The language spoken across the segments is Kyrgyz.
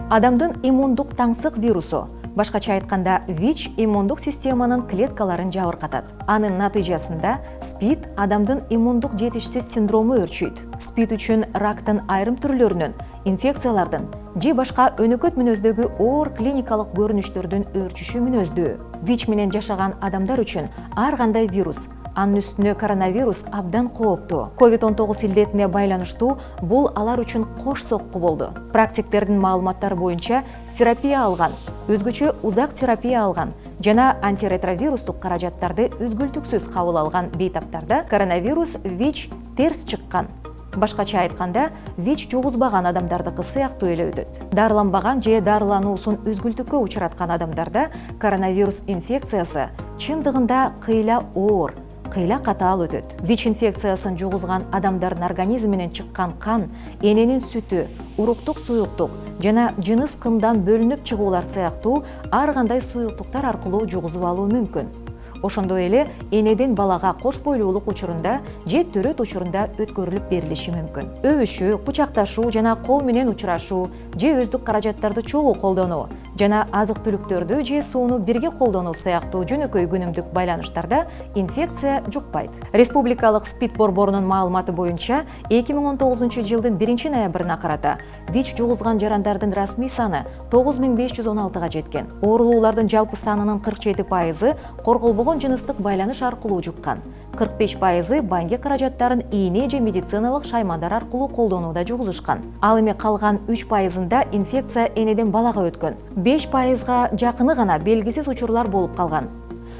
Адамдын иммундук таңсык вирусу, башкача айтканда ВИЧ иммундук системанын клеткаларын жабыркатат. Анын натыйжасында СПИД адамдын иммундук жетишсиз синдрому өрчүйт. СПИД үчүн рактын айрым түрлөрүнүн, инфекциялардын же башка өнөкөт мүнөздөгү оор клиникалык көрүнүштөрдүн өрчүшү мүнөздүү. ВИЧ менен жашаган адамдар үчүн ар кандай вирус, анын үстүнө коронавирус абдан кооптуу. COVID-19 илдетине байланыштуу бул алар үчүн кош сокку болду. Практиктердин маалыматтары боюнча терапия алган, өзгөчө узак терапия алган жана антиретровирустук каражаттарды үзгүлтүксүз кабыл алган бейтаптарда коронавирус ВИЧ терс чыккан. Башкача айтканда, ВИЧ жугузбаган адамдардыкы сыяктуу эле өтөт. Дарыланбаган же дарылануусун үзгүлтүккө учураткан адамдарда коронавирус инфекциясы чындыгында кыйла оор, кыйла катаал өтөт. ВИЧ инфекциясын жугузган адамдардын организминен чыккан кан, эненин сүтү, уруктук суюктук жана жыныс кындан бөлүнүп чыгуулар сыяктуу ар кандай суюктуктар аркылуу жугузуп алуу мүмкүн. Ошондой эле энеден балага кош бойлуулук учурунда же төрөт учурунда өткөрүлүп берилиши мүмкүн. Өбүшүү, кучакташуу жана кол менен учурашуу же өздүк каражаттарды чогуу колдонуу жана азык-түлүктөрдү же сууну бирге колдонуу сыяктуу жөнөкөй күнүмдүк байланыштарда инфекция жукпайт. Республикалык СПИД борборунун маалыматы боюнча 2019 жылдын 1-ноябрына карата ВИЧ жугузган жарандардын расмий саны 9516га жеткен. Оорулуулардын жалпы санынын 47% корголбогон жыныстык байланыш аркылуу жуккан. 45% банги каражаттарын ийне же медициналык шаймандар аркылуу колдонууда жугузушкан. Ал эми калган 3%да инфекция энеден балага өткөн. 5%га жакыны гана белгисиз учурлар болуп калган.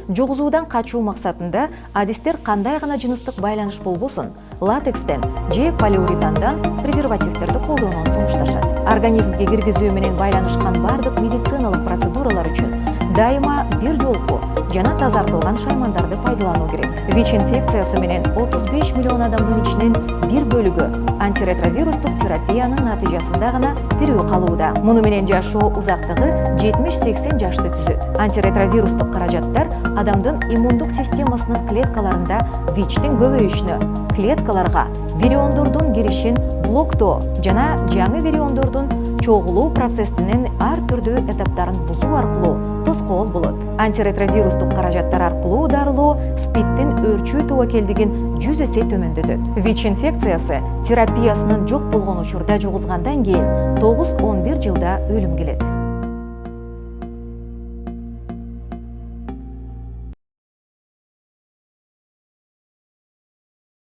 Жугузуудан качуу максатында адистер кандай гана жыныстык байланыш болбосун, латекстен же полиуретандан презервативтерди колдонууну сунушташат. Организмге киргизүү менен байланышкан бардык медициналык процедуралар үчүн дайыма бир жолку жана тазартылган шаймандарды пайдалануу керек. ВИЧ инфекциясы менен 35 миллион адамдын ичинен бир бөлүгү антиретровирустук терапиянын натыйжасында гана тирүү калууда. Муну менен жашоо узактыгы 70-80 жашты түзөт. Антиретровирустук каражаттар адамдын иммундук системасынын клеткаларында ВИЧтин көбөйүшүнө, клеткаларга вириондордун киришин блоктоо жана жаңы вириондордун чогулуу процессинин ар түрдүү этаптарын бузуу аркылуу тоскоол болот. Антиретровирустук каражаттар аркылуу дарылоо СПИДтин өрчүү тобокелдигин 100 эсе төмөндөтөт. ВИЧ инфекциясы терапиясынын жок болгон учурда жугузгандан кийин 9-11 жылда өлүм келет.